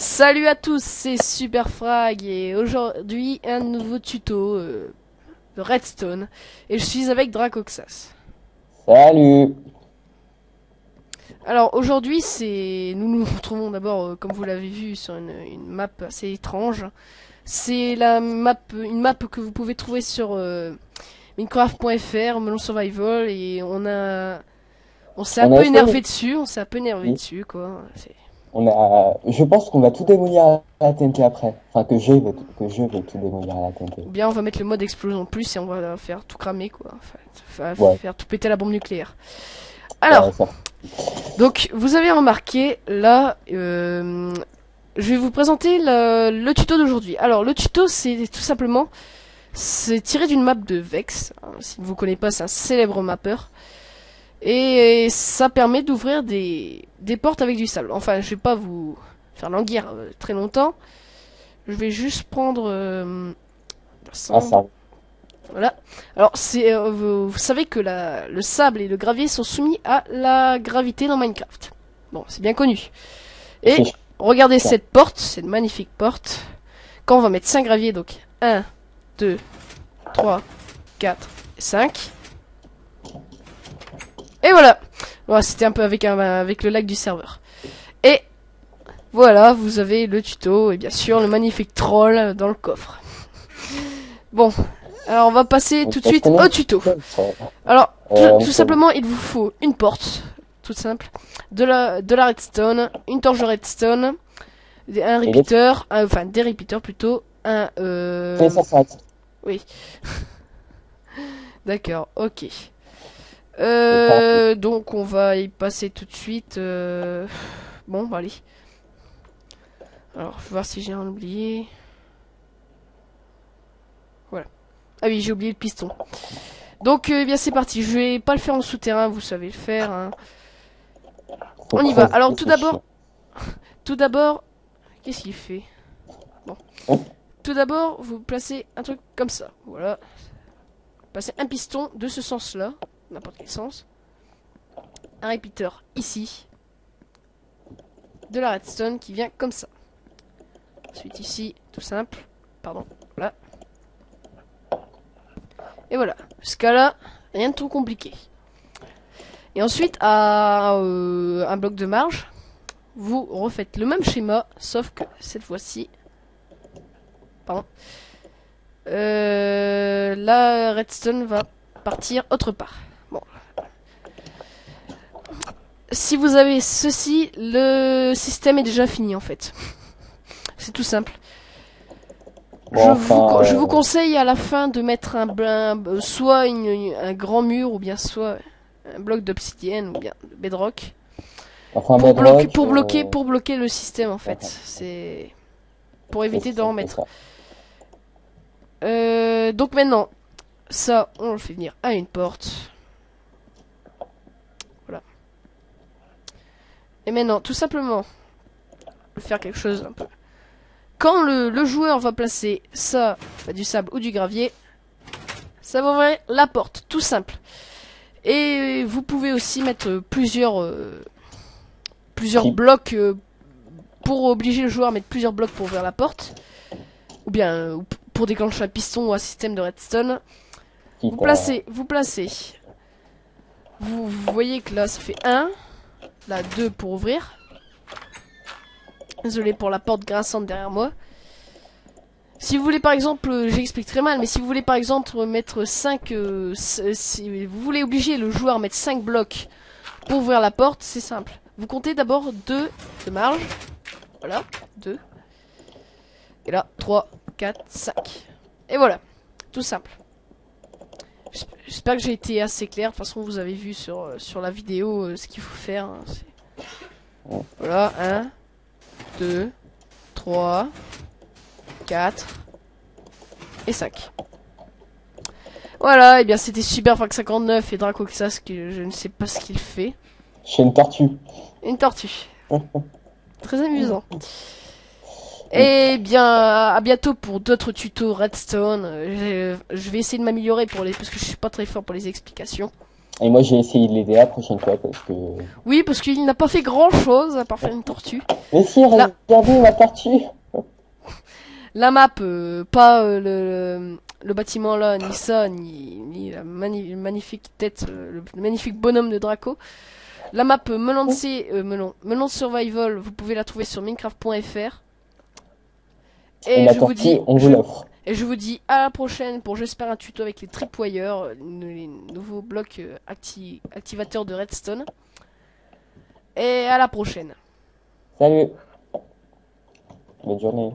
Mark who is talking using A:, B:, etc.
A: Salut à tous, c'est Superfrag et aujourd'hui un nouveau tuto de Redstone et je suis avec Dracoxas.
B: Salut.
A: Alors aujourd'hui nous nous retrouvons d'abord comme vous l'avez vu sur une map assez étrange. C'est une map que vous pouvez trouver sur Minecraft.fr, Melon Survival et on s'est un
B: On a
A: peu
B: essayé.
A: énervé dessus,
B: Oui.
A: dessus quoi.
B: Je pense qu'on va tout démolir à la TNT après. Enfin, que je vais tout démolir à la TNT.
A: Ou bien on va mettre le mode explosion plus et on va faire tout cramer quoi. Enfin,
B: Ouais,
A: faire tout péter la bombe nucléaire.
B: ouais,
A: Alors,
B: ça.
A: donc vous avez remarqué là, je vais vous présenter le tuto d'aujourd'hui. Alors le tuto c'est tout simplement, c'est tiré d'une map de Vex. Hein, si vous ne connaissez pas, c'est un célèbre mappeur. Et ça permet d'ouvrir des portes avec du sable. Enfin, je vais pas vous faire languir très longtemps. Je vais juste prendre
B: Ah,
A: ça.
B: ça.
A: Voilà. Alors, vous savez que le sable et le gravier sont soumis à la gravité dans Minecraft. Bon, c'est bien connu. Et
B: C'est
A: regardez
B: chiant.
A: cette porte, cette magnifique porte. Quand on va mettre 5 graviers, donc 1, 2, 3, 4, 5. Et voilà. Voilà, c'était un peu avec le lag du serveur. Et voilà, vous avez le tuto et bien sûr le magnifique troll dans le coffre. Bon, alors on va passer tout de
B: Je
A: suite
B: connais
A: au
B: un
A: tuto.
B: peu ça.
A: Alors, tout
B: Ok.
A: simplement, il vous faut une porte, toute simple, de la redstone, une torche de redstone, un
B: Et les
A: repeater, enfin des repeaters plutôt,
B: fais ça s'arrête.
A: oui, d'accord, ok.
B: C'est pas rapide.
A: Donc on va y passer tout de suite. Bon, bah, allez. Alors, je vais voir si j'ai rien oublié. Voilà. Ah oui, j'ai oublié le piston. Donc, eh bien, c'est parti. Je vais pas le faire en souterrain, vous savez le faire. Hein.
B: Faut
A: On y va.
B: creuser,
A: Alors,
B: c'est chiant.
A: tout d'abord, qu'est-ce qu'il fait? Bon.
B: Oh,
A: Tout d'abord, vous placez un truc comme ça. Voilà. Passez un piston de ce sens-là, n'importe quel sens. Un repeater ici. De la redstone qui vient comme ça. Ensuite ici, tout simple. Pardon. Voilà. Et voilà. Jusqu'à là, rien de trop compliqué. Et ensuite, à un bloc de marge, vous refaites le même schéma, sauf que cette fois-ci, pardon, la redstone va partir autre part. Bon. Si vous avez ceci, le système est déjà fini en fait. C'est tout simple.
B: bon, enfin,
A: Je vous conseille à la fin de mettre soit un grand mur ou bien soit un bloc d'obsidienne ou bien de bedrock
B: enfin, Bedrock,
A: pour bloquer le système en fait.
B: enfin,
A: C'est pour
B: c'est
A: éviter d'en
B: simple que
A: remettre.
B: ça.
A: Donc maintenant, ça, on le fait venir à une porte. Voilà. Et maintenant, tout simplement, on va faire quelque chose un peu. Quand le joueur va placer ça, du sable ou du gravier, ça va ouvrir la porte, tout simple. Et vous pouvez aussi mettre plusieurs
B: Qui,
A: blocs pour obliger le joueur à mettre plusieurs blocs pour ouvrir la porte. Ou bien pour déclencher un piston ou un système de redstone.
B: quitte à...
A: Vous placez. Vous voyez que là ça fait 1, là 2 pour ouvrir. Désolé pour la porte grinçante derrière moi. Si vous voulez par exemple, j'explique très mal, mais si vous voulez par exemple mettre 5, si vous voulez obliger le joueur à mettre 5 blocs pour ouvrir la porte, c'est simple. Vous comptez d'abord 2 de marge. Voilà, 2. Et là, 3, 4, 5. Et voilà, tout simple. J'espère que j'ai été assez clair. De toute façon, vous avez vu sur la vidéo ce qu'il faut faire. Hein. Voilà, 1, 2, 3, 4 et 5. Voilà, et bien c'était Superfrag 59 et Dracoxas, que je ne sais pas ce qu'il fait.
B: Chez une tortue.
A: Une tortue. Très amusant. Et bien, à bientôt pour d'autres tutos Redstone. Je vais essayer de m'améliorer parce que je suis pas très fort pour les explications.
B: Et moi, j'ai essayé de l'aider la prochaine fois parce que...
A: Oui, parce qu'il n'a pas fait grand chose à part faire une tortue.
B: Mais si,
A: Là,
B: regardez ma tortue.
A: la map, pas le bâtiment là, ni ça, ni la magnifique tête, le magnifique bonhomme de Draco. La map Melon Survival, vous pouvez la trouver sur minecraft.fr.
B: Et
A: Et
B: ma
A: je vous dis,
B: tortue, on vous l'offre.
A: et je vous dis à la prochaine pour j'espère un tuto avec les tripwires, les nouveaux blocs activateurs de redstone. Et à la prochaine.
B: Salut. Bonne journée.